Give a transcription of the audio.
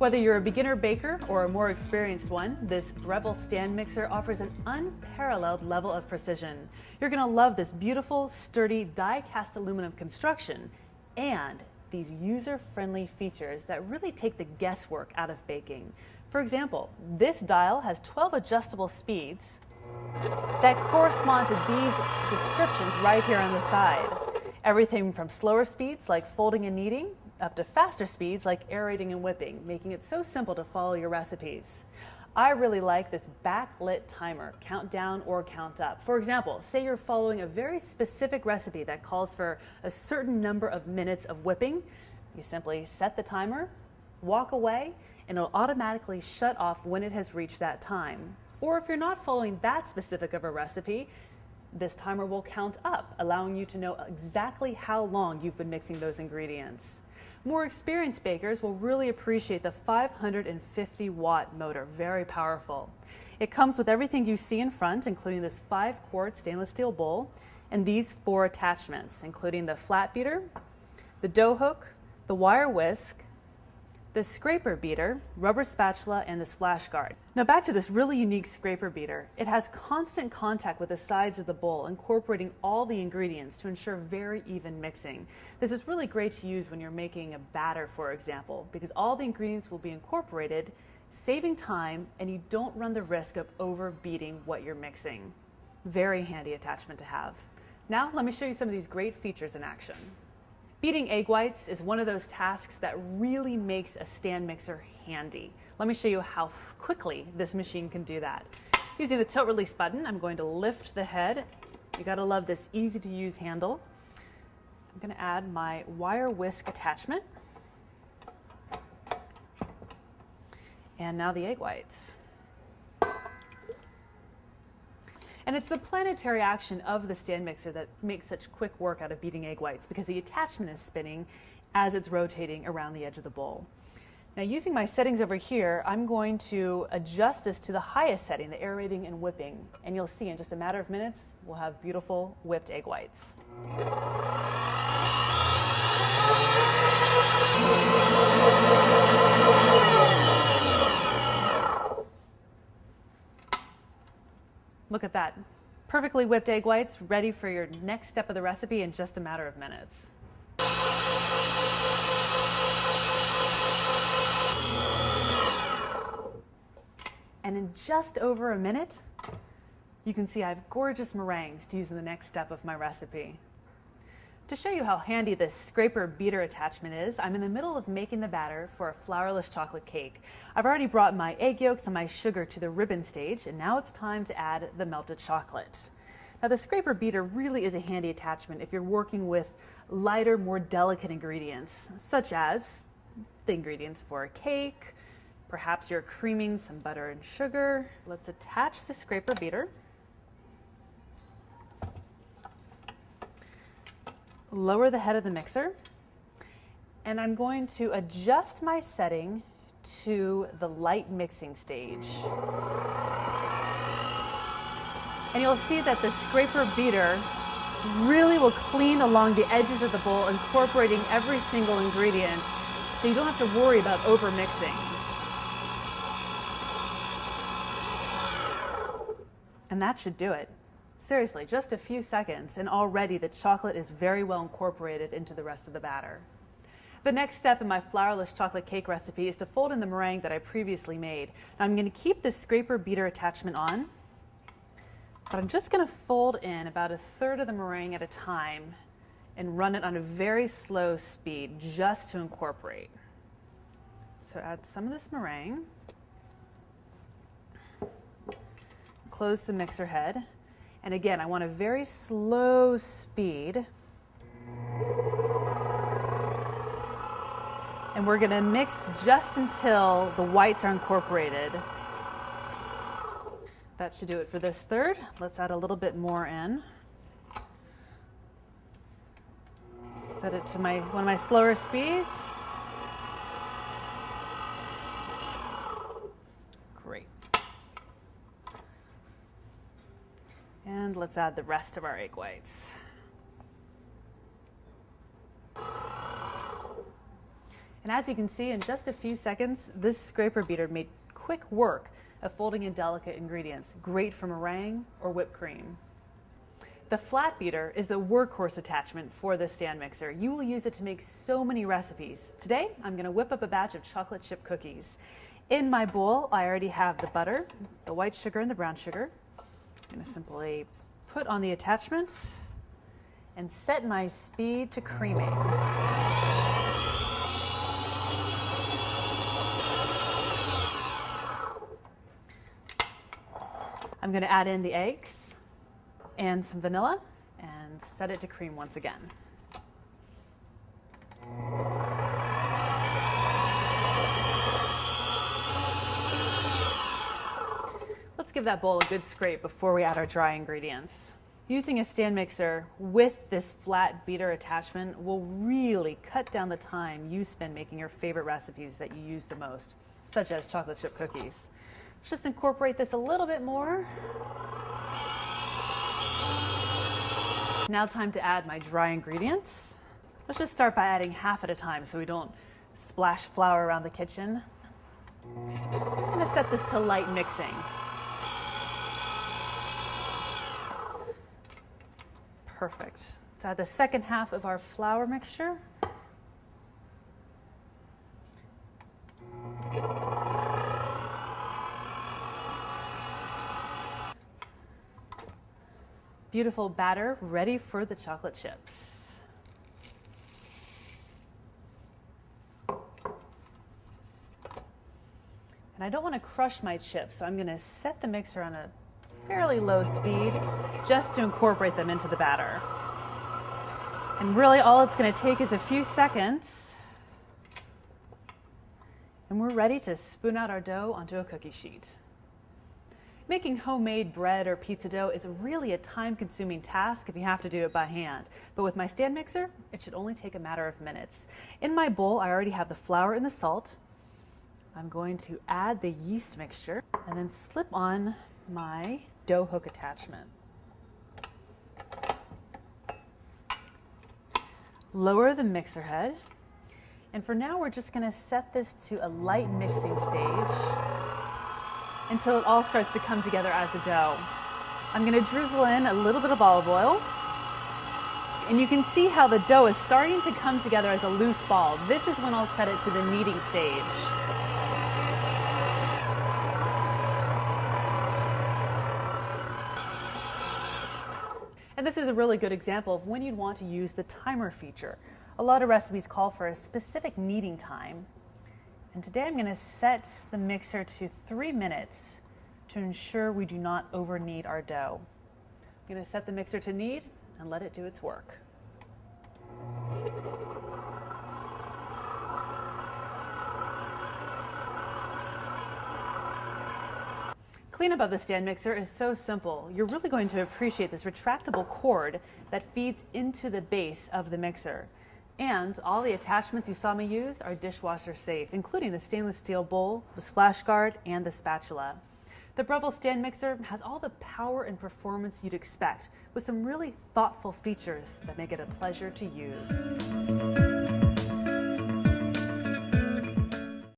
Whether you're a beginner baker or a more experienced one, this Breville stand mixer offers an unparalleled level of precision. You're going to love this beautiful, sturdy, die-cast aluminum construction and these user-friendly features that really take the guesswork out of baking. For example, this dial has 12 adjustable speeds that correspond to these descriptions right here on the side. Everything from slower speeds like folding and kneading up to faster speeds like aerating and whipping, making it so simple to follow your recipes. I really like this backlit timer, count down or count up. For example, say you're following a very specific recipe that calls for a certain number of minutes of whipping. You simply set the timer, walk away, and it'll automatically shut off when it has reached that time. Or if you're not following that specific of a recipe, this timer will count up, allowing you to know exactly how long you've been mixing those ingredients. More experienced bakers will really appreciate the 550-watt motor, very powerful. It comes with everything you see in front, including this 5-quart stainless steel bowl and these 4 attachments, including the flat beater, the dough hook, the wire whisk, the scraper beater, rubber spatula, and the splash guard. Now back to this really unique scraper beater. It has constant contact with the sides of the bowl, incorporating all the ingredients to ensure very even mixing. This is really great to use when you're making a batter, for example, because all the ingredients will be incorporated, saving time, and you don't run the risk of overbeating what you're mixing. Very handy attachment to have. Now let me show you some of these great features in action. Beating egg whites is one of those tasks that really makes a stand mixer handy. Let me show you how quickly this machine can do that. Using the tilt release button, I'm going to lift the head. You gotta love this easy to use handle. I'm gonna add my wire whisk attachment. And now the egg whites. And it's the planetary action of the stand mixer that makes such quick work out of beating egg whites, because the attachment is spinning as it's rotating around the edge of the bowl. Now using my settings over here, I'm going to adjust this to the highest setting, the aerating and whipping. And you'll see in just a matter of minutes, we'll have beautiful whipped egg whites. Look at that. Perfectly whipped egg whites, ready for your next step of the recipe in just a matter of minutes. And in just over a minute, you can see I have gorgeous meringues to use in the next step of my recipe. To show you how handy this scraper beater attachment is, I'm in the middle of making the batter for a flourless chocolate cake. I've already brought my egg yolks and my sugar to the ribbon stage, and now it's time to add the melted chocolate. Now the scraper beater really is a handy attachment if you're working with lighter, more delicate ingredients, such as the ingredients for a cake. Perhaps you're creaming some butter and sugar. Let's attach the scraper beater. Lower the head of the mixer, and I'm going to adjust my setting to the light mixing stage. And you'll see that the scraper beater really will clean along the edges of the bowl, incorporating every single ingredient, so you don't have to worry about over mixing. And that should do it. Seriously, just a few seconds, and already the chocolate is very well incorporated into the rest of the batter. The next step in my flourless chocolate cake recipe is to fold in the meringue that I previously made. Now I'm going to keep the scraper beater attachment on, but I'm just going to fold in about 1/3 of the meringue at a time and run it on a very slow speed just to incorporate. So add some of this meringue, close the mixer head. And again, I want a very slow speed. And we're gonna mix just until the whites are incorporated. That should do it for this 1/3. Let's add a little bit more in. Set it to one of my slower speeds. Great. And let's add the rest of our egg whites. And as you can see, in just a few seconds, this scraper beater made quick work of folding in delicate ingredients, great for meringue or whipped cream. The flat beater is the workhorse attachment for this stand mixer. You will use it to make so many recipes. Today, I'm going to whip up a batch of chocolate chip cookies. In my bowl, I already have the butter, the white sugar, and the brown sugar. I'm going to simply put on the attachment and set my speed to creaming. I'm going to add in the eggs and some vanilla and set it to cream once again. Let's give that bowl a good scrape before we add our dry ingredients. Using a stand mixer with this flat beater attachment will really cut down the time you spend making your favorite recipes that you use the most, such as chocolate chip cookies. Let's just incorporate this a little bit more. Now time to add my dry ingredients. Let's just start by adding half at a time so we don't splash flour around the kitchen. I'm going to set this to light mixing. Perfect. Let's add the second half of our flour mixture. Beautiful batter ready for the chocolate chips. And I don't want to crush my chips, so I'm going to set the mixer on a fairly low speed just to incorporate them into the batter. And really all it's going to take is a few seconds, and we're ready to spoon out our dough onto a cookie sheet. Making homemade bread or pizza dough is really a time-consuming task if you have to do it by hand. But with my stand mixer, it should only take a matter of minutes. In my bowl, I already have the flour and the salt. I'm going to add the yeast mixture and then slip on my dough hook attachment. Lower the mixer head. And for now, we're just going to set this to a light mixing stage until it all starts to come together as a dough. I'm going to drizzle in a little bit of olive oil, and you can see how the dough is starting to come together as a loose ball. This is when I'll set it to the kneading stage. And this is a really good example of when you'd want to use the timer feature. A lot of recipes call for a specific kneading time. And today I'm going to set the mixer to 3 minutes to ensure we do not over knead our dough. I'm going to set the mixer to knead and let it do its work. Cleanup of the stand mixer is so simple. You're really going to appreciate this retractable cord that feeds into the base of the mixer. And all the attachments you saw me use are dishwasher safe, including the stainless steel bowl, the splash guard, and the spatula. The Breville stand mixer has all the power and performance you'd expect, with some really thoughtful features that make it a pleasure to use.